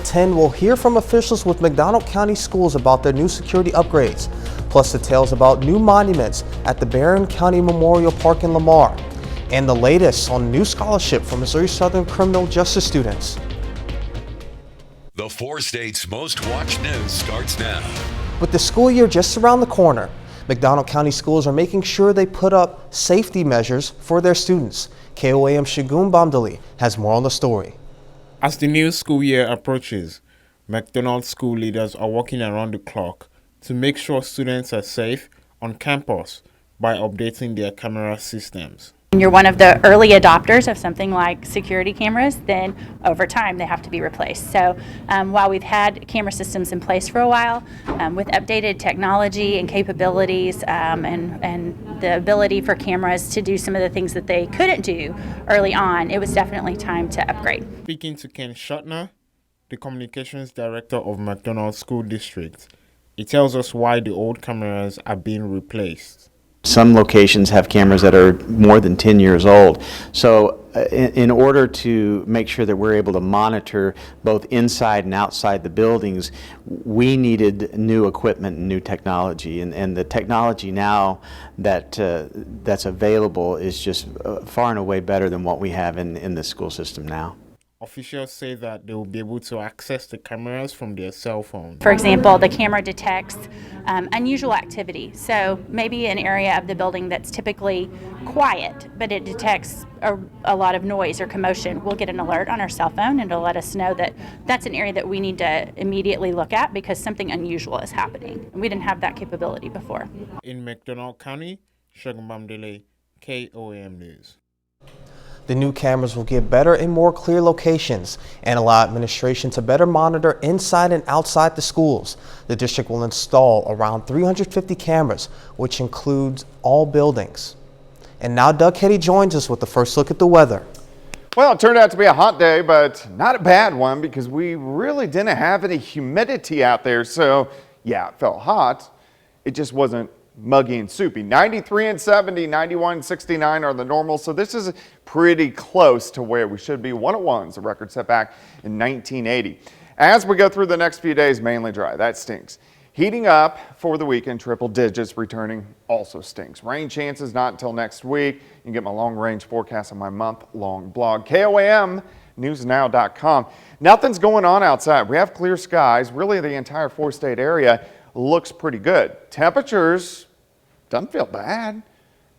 10, we'll hear from officials with McDonald County Schools about their new security upgrades, plus details about new monuments at the Barton County Memorial Park in Lamar, and the latest on new scholarship for Missouri Southern criminal justice students. The 4 states' most watched news starts now. With the school year just around the corner, McDonald County Schools are making sure they put up safety measures for their students. KOAM Shagun Bamdali has more on the story. As the new school year approaches, McDonald school leaders are working around the clock to make sure students are safe on campus by updating their camera systems. When you're one of the early adopters of something like security cameras, then over time they have to be replaced. So while we've had camera systems in place for a while, with updated technology and capabilities and the ability for cameras to do some of the things that they couldn't do early on, it was definitely time to upgrade. Speaking to Ken Schuttner, the communications director of McDonald School District, he tells us why the old cameras are being replaced. Some locations have cameras that are more than 10 years old. So in order to make sure that we're able to monitor both inside and outside the buildings, we needed new equipment and new technology. And the technology now that's available is just far and away better than what we have in the school system now. Officials say that they will be able to access the cameras from their cell phones. For example, the camera detects unusual activity. So maybe an area of the building that's typically quiet, but it detects a lot of noise or commotion. We'll get an alert on our cell phone and it'll let us know that that's an area that we need to immediately look at because something unusual is happening. And we didn't have that capability before. In McDonald County, Shagun Bamdali, KOAM News. The new cameras will give better and more clear locations and allow administration to better monitor inside and outside the schools. The district will install around 350 cameras, which includes all buildings. And now Doug Hetty joins us with the first look at the weather. Well, it turned out to be a hot day, but not a bad one because we really didn't have any humidity out there. So yeah, it felt hot. It just wasn't muggy and soupy. 93 and 70, 91 and 69 are the normal. So this is pretty close to where we should be. 101 is a record set back in 1980. As we go through the next few days, mainly dry. That stinks. Heating up for the weekend, triple digits returning also stinks. Rain chances not until next week. You can get my long range forecast on my month-long blog, KOAMnewsnow.com. Nothing's going on outside. We have clear skies. Really, the entire 4-state area looks pretty good. Temperatures doesn't feel bad.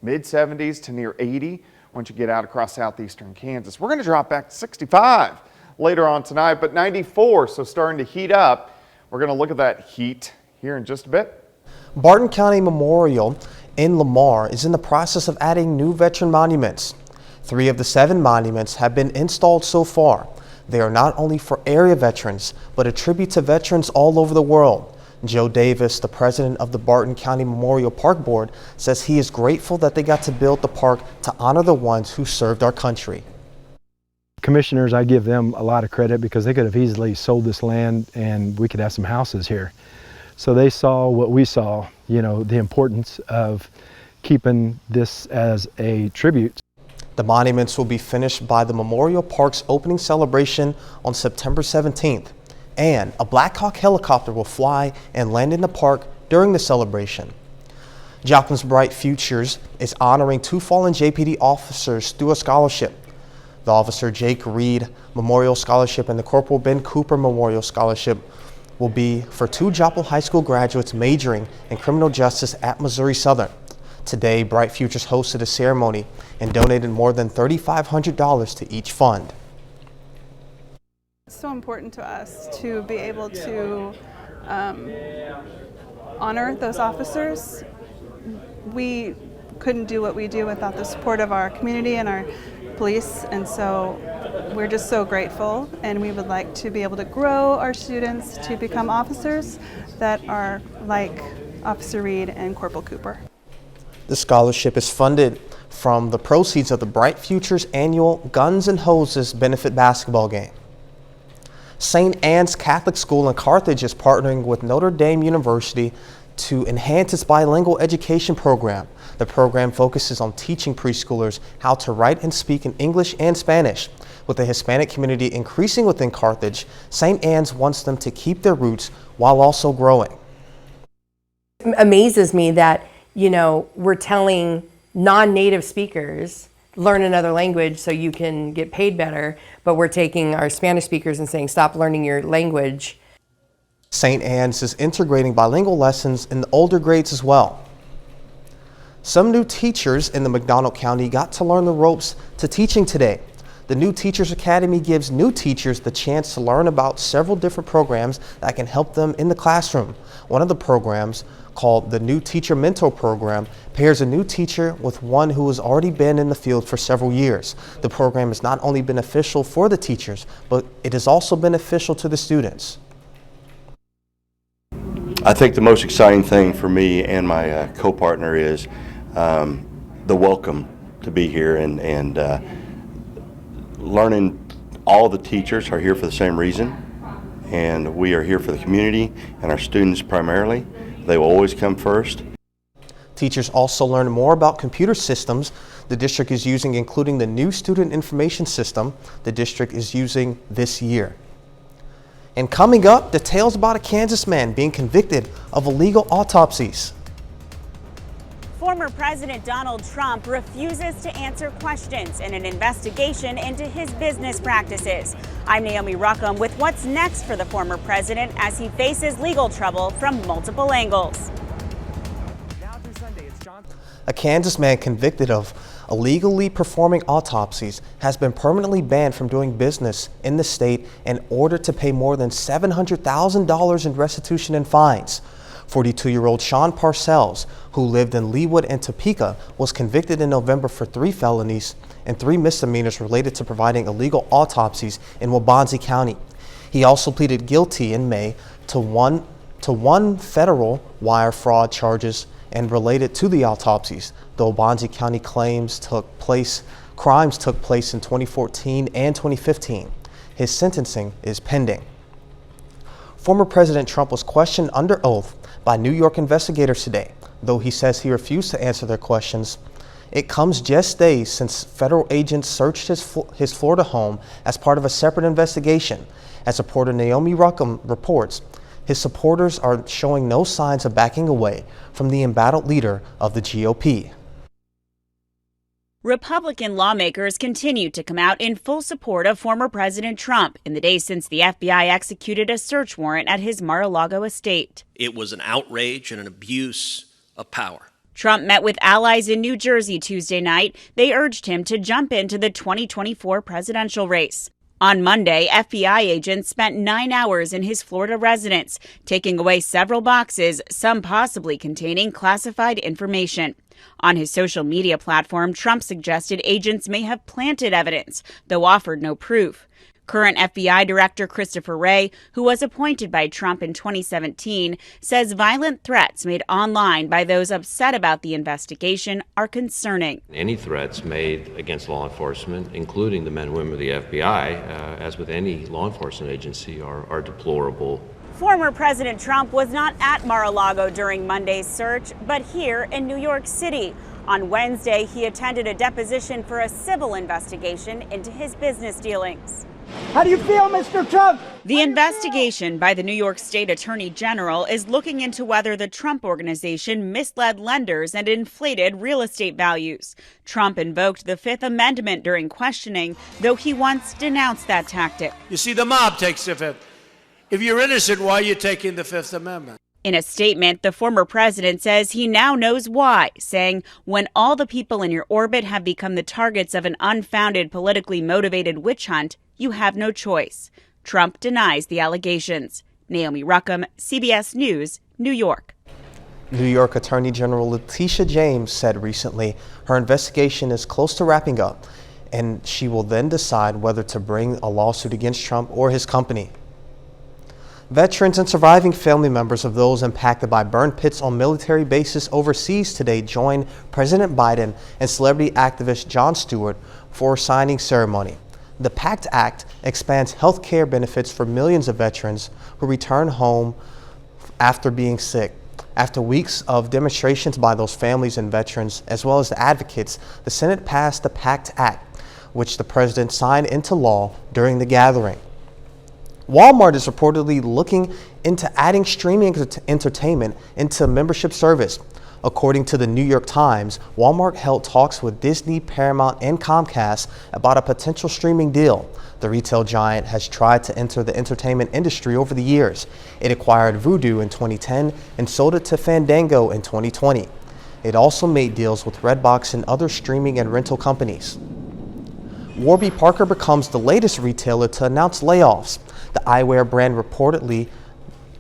Mid-70s to near 80 once you get out across southeastern Kansas. We're going to drop back to 65 later on tonight, but 94, so starting to heat up. We're going to look at that heat here in just a bit. Barton County Memorial in Lamar is in the process of adding new veteran monuments. 3 of the 7 monuments have been installed so far. They are not only for area veterans, but a tribute to veterans all over the world. Joe Davis, the president of the Barton County Memorial Park Board, says he is grateful that they got to build the park to honor the ones who served our country. Commissioners, I give them a lot of credit because they could have easily sold this land and we could have some houses here. So they saw what we saw, you know, the importance of keeping this as a tribute. The monuments will be finished by the Memorial Park's opening celebration on September 17th. And a Black Hawk helicopter will fly and land in the park during the celebration. Joplin's Bright Futures is honoring 2 fallen JPD officers through a scholarship. The Officer Jake Reed Memorial Scholarship and the Corporal Ben Cooper Memorial Scholarship will be for 2 Joplin High School graduates majoring in criminal justice at Missouri Southern. Today, Bright Futures hosted a ceremony and donated more than $3,500 to each fund. It's so important to us to be able to honor those officers. We couldn't do what we do without the support of our community and our police, and so we're just so grateful, and we would like to be able to grow our students to become officers that are like Officer Reed and Corporal Cooper. The scholarship is funded from the proceeds of the Bright Futures annual Guns and Hoses benefit basketball game. St. Anne's Catholic School in Carthage is partnering with Notre Dame University to enhance its bilingual education program. The program focuses on teaching preschoolers how to write and speak in English and Spanish. With the Hispanic community increasing within Carthage, St. Anne's wants them to keep their roots while also growing. It amazes me that, we're telling non-native speakers, learn another language so you can get paid better, but we're taking our Spanish speakers and saying, stop learning your language. St. Anne's is integrating bilingual lessons in the older grades as well. Some new teachers in the McDonald County got to learn the ropes to teaching today. The New Teachers Academy gives new teachers the chance to learn about several different programs that can help them in the classroom. One of the programs, called the New Teacher Mentor Program, pairs a new teacher with one who has already been in the field for several years. The program is not only beneficial for the teachers, but it is also beneficial to the students. I think the most exciting thing for me and my co-partner is the welcome to be here and learning. All the teachers are here for the same reason, and we are here for the community and our students primarily. They will always come first. Teachers also learn more about computer systems the district is using, including the new student information system the district is using this year. And coming up, details about a Kansas man being convicted of illegal autopsies. Former President Donald Trump refuses to answer questions in an investigation into his business practices. I'm Naomi Ruckham with what's next for the former president as he faces legal trouble from multiple angles. A Kansas man convicted of illegally performing autopsies has been permanently banned from doing business in the state in order to pay more than $700,000 in restitution and fines. 42-year-old Sean Parcells, who lived in Leawood and Topeka, was convicted in November for 3 felonies and 3 misdemeanors related to providing illegal autopsies in Waubonsee County. He also pleaded guilty in May to one federal wire fraud charges and related to the autopsies. The Waubonsee County crimes took place in 2014 and 2015. His sentencing is pending. Former President Trump was questioned under oath by New York investigators today, though he says he refused to answer their questions. It comes just days since federal agents searched his Florida home as part of a separate investigation. As reporter Naomi Ruckham reports, his supporters are showing no signs of backing away from the embattled leader of the GOP. Republican lawmakers continue to come out in full support of former President Trump in the days since the FBI executed a search warrant at his Mar-a-Lago estate. It was an outrage and an abuse of power. Trump met with allies in New Jersey Tuesday night. They urged him to jump into the 2024 presidential race. On Monday, FBI agents spent 9 hours in his Florida residence, taking away several boxes, some possibly containing classified information. On his social media platform, Trump suggested agents may have planted evidence, though offered no proof. Current FBI Director Christopher Wray, who was appointed by Trump in 2017, says violent threats made online by those upset about the investigation are concerning. Any threats made against law enforcement, including the men and women of the FBI, as with any law enforcement agency, are deplorable. Former President Trump was not at Mar-a-Lago during Monday's search, but here in New York City. On Wednesday, he attended a deposition for a civil investigation into his business dealings. How do you feel, Mr. Trump? The investigation by the New York State Attorney General is looking into whether the Trump Organization misled lenders and inflated real estate values. Trump invoked the Fifth Amendment during questioning, though he once denounced that tactic. You see, the mob takes the Fifth. If you're innocent, why are you taking the Fifth Amendment? In a statement, the former president says he now knows why, saying, when all the people in your orbit have become the targets of an unfounded, politically motivated witch hunt, you have no choice. Trump denies the allegations. Naomi Ruckham, CBS News, New York. New York Attorney General Letitia James said recently her investigation is close to wrapping up, and she will then decide whether to bring a lawsuit against Trump or his company. Veterans and surviving family members of those impacted by burn pits on military bases overseas today joined President Biden and celebrity activist Jon Stewart for a signing ceremony. The PACT Act expands health care benefits for millions of veterans who return home after being sick. After weeks of demonstrations by those families and veterans, as well as the advocates, the Senate passed the PACT Act, which the president signed into law during the gathering. Walmart is reportedly looking into adding streaming entertainment into membership service. According to the New York Times, Walmart held talks with Disney, Paramount, and Comcast about a potential streaming deal. The retail giant has tried to enter the entertainment industry over the years. It acquired Vudu in 2010 and sold it to Fandango in 2020. It also made deals with Redbox and other streaming and rental companies. Warby Parker becomes the latest retailer to announce layoffs. The eyewear brand reportedly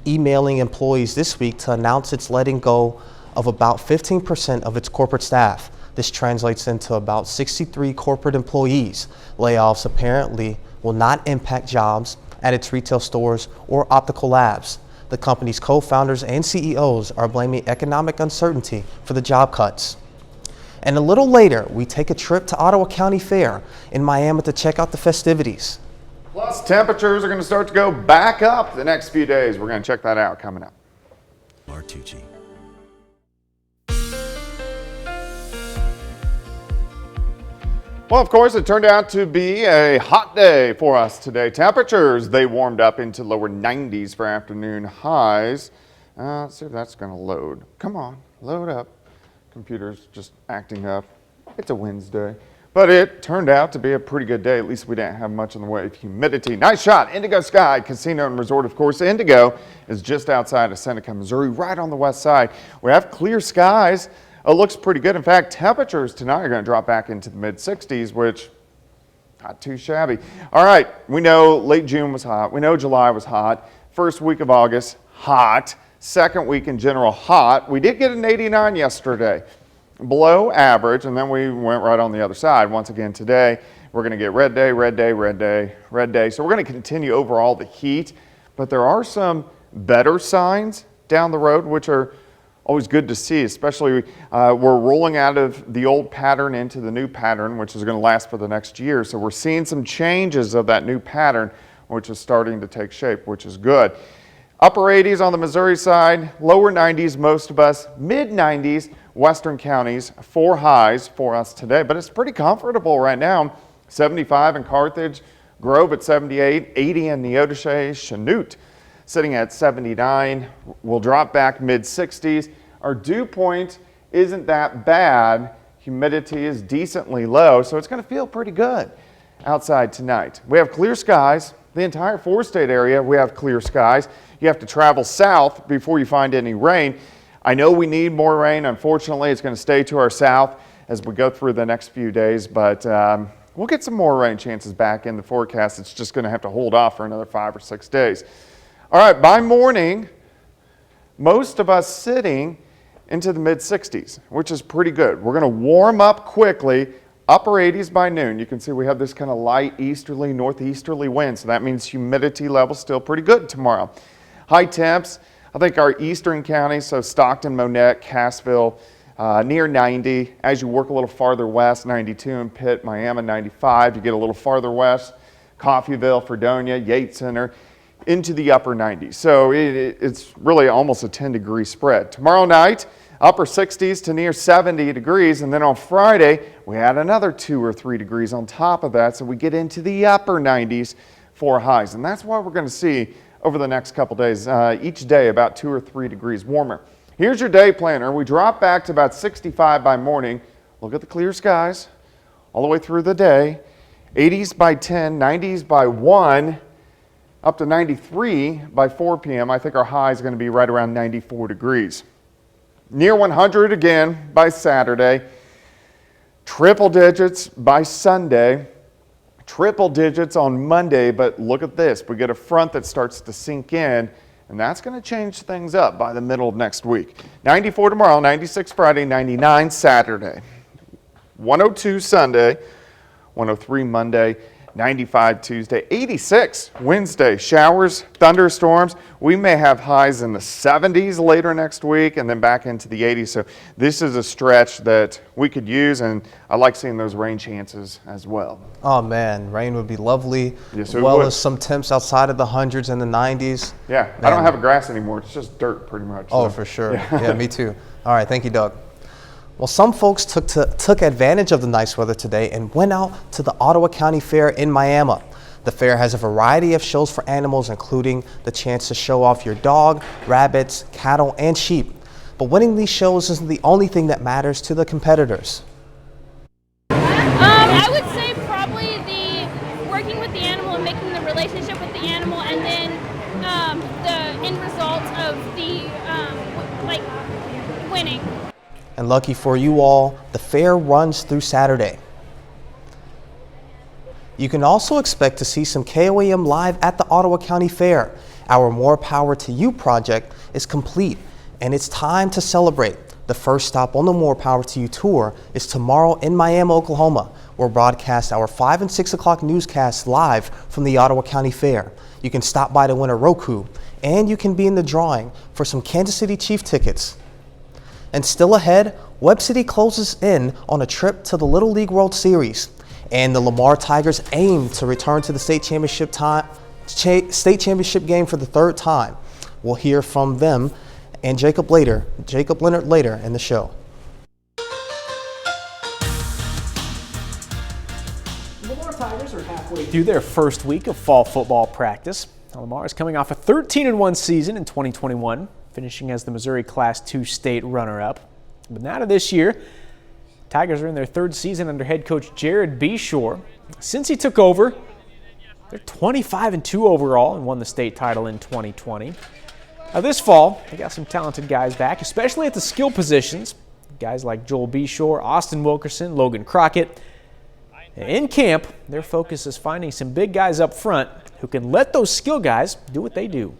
emailing employees this week to announce it's letting go of about 15% of its corporate staff. This translates into about 63 corporate employees. Layoffs apparently will not impact jobs at its retail stores or optical labs. The company's co-founders and CEOs are blaming economic uncertainty for the job cuts. And a little later, we take a trip to Ottawa County Fair in Miami to check out the festivities. Plus, temperatures are going to start to go back up the next few days. We're going to check that out coming up. Martucci. Well, of course, it turned out to be a hot day for us today. Temperatures, they warmed up into lower 90s for afternoon highs. Let's see if that's going to load. Come on, load up. Computer's just acting up. It's a Wednesday. But it turned out to be a pretty good day. At least we didn't have much in the way of humidity. Nice shot. Indigo Sky Casino and Resort, of course. Indigo is just outside of Seneca, Missouri, right on the west side. We have clear skies. It looks pretty good. In fact, temperatures tonight are going to drop back into the mid-60s, which not too shabby. All right, we know late June was hot. We know July was hot. First week of August, hot. Second week in general, hot. We did get an 89 yesterday, below average, and then we went right on the other side. Once again today, we're going to get red day, red day, red day, red day. So we're going to continue overall the heat, but there are some better signs down the road, which are always good to see, especially we're rolling out of the old pattern into the new pattern, which is going to last for the next year. So we're seeing some changes of that new pattern, which is starting to take shape, which is good. Upper 80s on the Missouri side, lower 90s most of us, mid 90s, western counties, 4 highs for us today, but it's pretty comfortable right now. 75 in Carthage, Grove at 78, 80 in Neodesha, Chanute sitting at 79. We'll drop back mid 60s. Our dew point isn't that bad. Humidity is decently low, so it's going to feel pretty good outside tonight. We have clear skies. The entire 4-state area, we have clear skies. You have to travel south before you find any rain. I know we need more rain. Unfortunately, it's going to stay to our south as we go through the next few days, but we'll get some more rain chances back in the forecast. It's just going to have to hold off for another 5 or 6 days. All right, by morning, most of us sitting into the mid-60s, which is pretty good. We're going to warm up quickly, upper 80s by noon. You can see we have this kind of light easterly, northeasterly wind, so that means humidity level still pretty good tomorrow. High temps, I think our eastern counties, so Stockton, Monette, Cassville, near 90. As you work a little farther west, 92 in Pitt, Miami, 95. You get a little farther west, Coffeyville, Fredonia, Yates Center, into the upper 90s. So it's really almost a 10-degree spread. Tomorrow night, upper 60s to near 70 degrees, and then on Friday, we add another 2 or 3 degrees on top of that, so we get into the upper 90s for highs. And that's what we're going to see over the next couple days, each day about 2 or 3 degrees warmer. Here's your day planner. We drop back to about 65 by morning. Look at the clear skies all the way through the day. 80s by 10, 90s by 1, up to 93 by 4 p.m. I think our high is going to be right around 94 degrees. Near 100 again by Saturday. Triple digits by Sunday. Triple digits on Monday, but look at this. We get a front that starts to sink in, and that's going to change things up by the middle of next week. 94 tomorrow, 96 Friday, 99 Saturday. 102 Sunday, 103 Monday, 95 Tuesday, 86 Wednesday. Showers, thunderstorms. We may have highs in the 70s later next week and then back into the 80s. So this is a stretch that we could use, and I like seeing those rain chances as well. Oh man, rain would be lovely, Yes, as it well would. as some temps outside of the hundreds and the 90s. Yeah, Man. I don't have a grass anymore. It's just dirt pretty much. Oh, so. for sure. Yeah, me too. All right, thank you, Doug. Well, some folks took advantage of the nice weather today and went out to the Ottawa County Fair in Miami. The fair has a variety of shows for animals, including the chance to show off your dog, rabbits, cattle, and sheep. But winning these shows isn't the only thing that matters to the competitors. I would say probably the working with the animal and making the relationship with the animal, and then the end result of the winning. And lucky for you all, the fair runs through Saturday. You can also expect to see some KOAM live at the Ottawa County Fair. Our More Power to You project is complete, and it's time to celebrate. The first stop on the More Power to You tour is tomorrow in Miami, Oklahoma. We'll broadcast our 5 and 6 o'clock newscasts live from the Ottawa County Fair. You can stop by to win a Roku, and you can be in the drawing for some Kansas City Chief tickets. And still ahead, Webb City closes in on a trip to the Little League World Series. And the Lamar Tigers aim to return to the state championship game for the third time. We'll hear from them and Jacob Leonard later in the show. Lamar Tigers are halfway through their first week of fall football practice. Now, Lamar is coming off a 13-1 season in 2021, finishing as the Missouri Class II state runner-up. But now to this year, Tigers are in their third season under head coach Jared Beshore. Since he took over, they're 25-2 overall and won the state title in 2020. Now this fall, they got some talented guys back, especially at the skill positions. Guys like Joel Beshore, Austin Wilkerson, Logan Crockett. In camp, their focus is finding some big guys up front who can let those skill guys do what they do.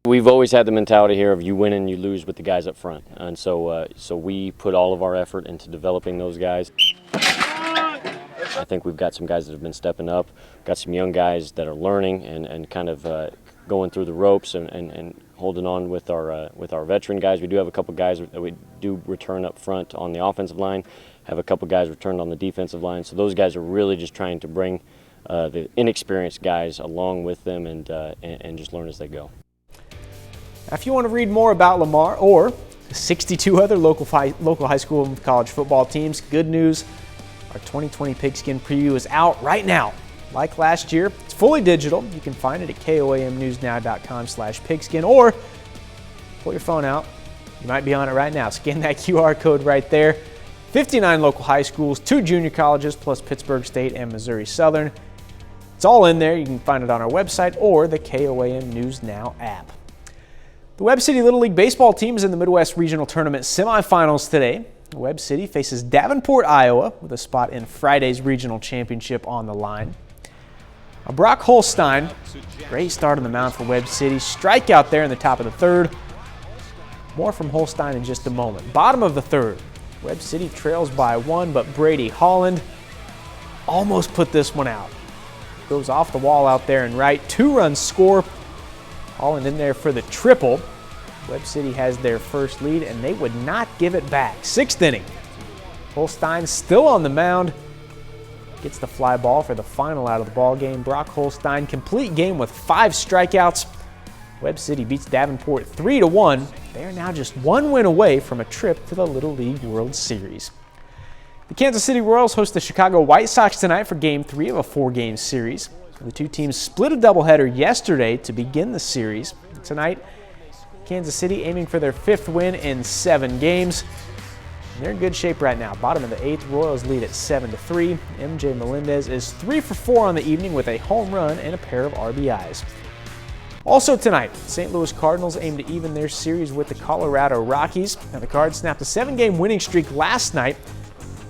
We've always had the mentality here of you win and you lose with the guys up front, and so we put all of our effort into developing those guys. I think we've got some guys that have been stepping up, got some young guys that are learning and kind of going through the ropes and holding on with our veteran guys. We do have a couple guys that we do return up front on the offensive line, have a couple guys returned on the defensive line, so those guys are really just trying to bring the inexperienced guys along with them and just learn as they go. If you want to read more about Lamar or the 62 other local high school and college football teams, good news, our 2020 Pigskin Preview is out right now. Like last year, it's fully digital. You can find it at koamnewsnow.com/pigskin, or pull your phone out. You might be on it right now. Scan that QR code right there. 59 local high schools, 2 junior colleges, plus Pittsburgh State and Missouri Southern. It's all in there. You can find it on our website or the KOAM News Now app. The Webb City Little League baseball team is in the Midwest Regional Tournament semifinals today. Webb City faces Davenport, Iowa, with a spot in Friday's regional championship on the line. Brock Holstein, great start on the mound for Webb City. Strikeout there in the top of the third. More from Holstein in just a moment. Bottom of the third, Webb City trails by 1, but Brady Holland almost put this one out. Goes off the wall out there and right. 2 runs score. Holland in there for the triple. Webb City has their first lead, and they would not give it back. 6th inning. Holstein still on the mound. Gets the fly ball for the final out of the ball game. Brock Holstein, complete game with 5 strikeouts. Webb City beats Davenport 3-1. They are now just 1 win away from a trip to the Little League World Series. The Kansas City Royals host the Chicago White Sox tonight for Game 3 of a 4-game series. The two teams split a doubleheader yesterday to begin the series. Tonight, Kansas City aiming for their 5th win in 7 games. And they're in good shape right now. Bottom of the 8th, Royals lead at 7-3. MJ Melendez is 3 for 4 on the evening with a home run and a pair of RBIs. Also tonight, St. Louis Cardinals aim to even their series with the Colorado Rockies. Now the Cards snapped a 7-game winning streak last night,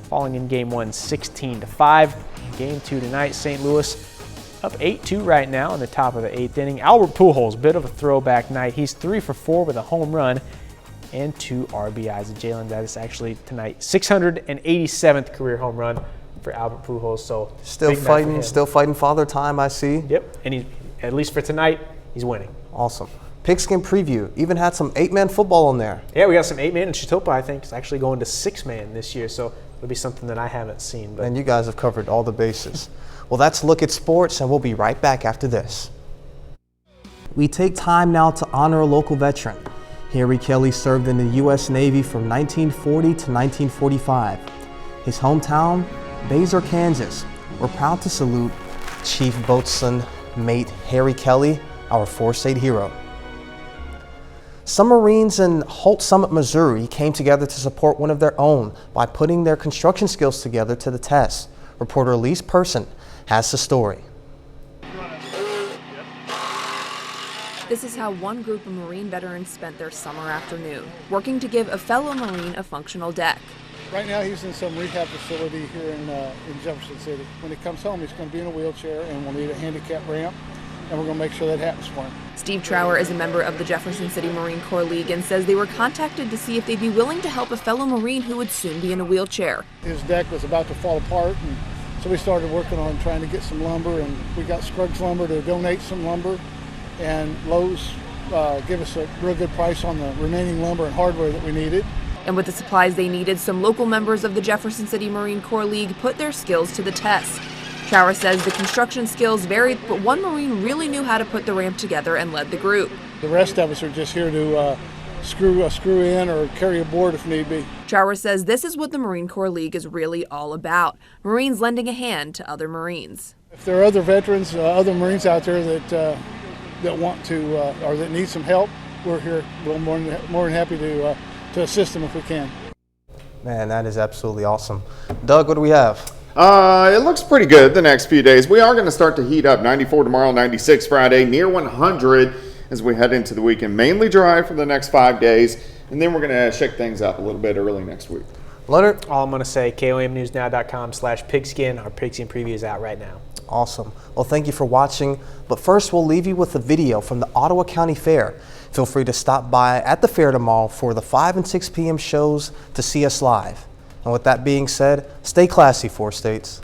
falling in Game 1 16-5. Game 2 tonight, St. Louis up 8-2 right now in the top of the 8th inning. Albert Pujols, bit of a throwback night. He's 3 for 4 with a home run and 2 RBIs. Jalen, that is actually tonight 687th career home run for Albert Pujols. So Still big night for him. fighting father time, I see. Yep, and he, at least for tonight, he's winning. Awesome. Pigskin preview even had some 8-man football in there. Yeah, we got some 8-man, and Chitopa, I think, is actually going to 6-man this year, so it'll be something that I haven't seen. But. And you guys have covered all the bases. Well, that's Look at Sports, and we'll be right back after this. We take time now to honor a local veteran. Harry Kelly served in the U.S. Navy from 1940 to 1945. His hometown, Basor, Kansas. We're proud to salute Chief Boatswain Mate Harry Kelly, our 4-state hero. Some Marines in Holt Summit, Missouri came together to support one of their own by putting their construction skills together to the test. Reporter Elise Person has the story. This is how one group of Marine veterans spent their summer afternoon, working to give a fellow Marine a functional deck. Right now he's in some rehab facility here in Jefferson City. When he comes home, he's going to be in a wheelchair and we'll need a handicap ramp, and we're going to make sure that happens for him. Steve Trower is a member of the Jefferson City Marine Corps League and says they were contacted to see if they'd be willing to help a fellow Marine who would soon be in a wheelchair. His deck was about to fall apart, and so we started working on trying to get some lumber, and we got Scruggs Lumber to donate some lumber, and Lowe's give us a real good price on the remaining lumber and hardware that we needed. And with the supplies they needed, some local members of the Jefferson City Marine Corps League put their skills to the test. Trower says the construction skills varied, but one Marine really knew how to put the ramp together and led the group. The rest of us are just here to screw in or carry a board if need be. Trower says this is what the Marine Corps League is really all about, Marines lending a hand to other Marines. If there are other veterans, other Marines out there that want to or that need some help, we're here. We're more than happy to assist them if we can. Man, that is absolutely awesome. Doug, what do we have? It looks pretty good the next few days. We are going to start to heat up. 94 tomorrow, 96 Friday, near 100 as we head into the weekend. Mainly dry for the next 5 days, and then we're going to shake things up a little bit early next week. Leonard? All I'm going to say, KOAMnewsnow.com/pigskin. Our pigskin preview is out right now. Awesome. Well, thank you for watching. But first, we'll leave you with a video from the Ottawa County Fair. Feel free to stop by at the fair tomorrow for the 5 and 6 p.m. shows to see us live. And with that being said, stay classy, 4 States.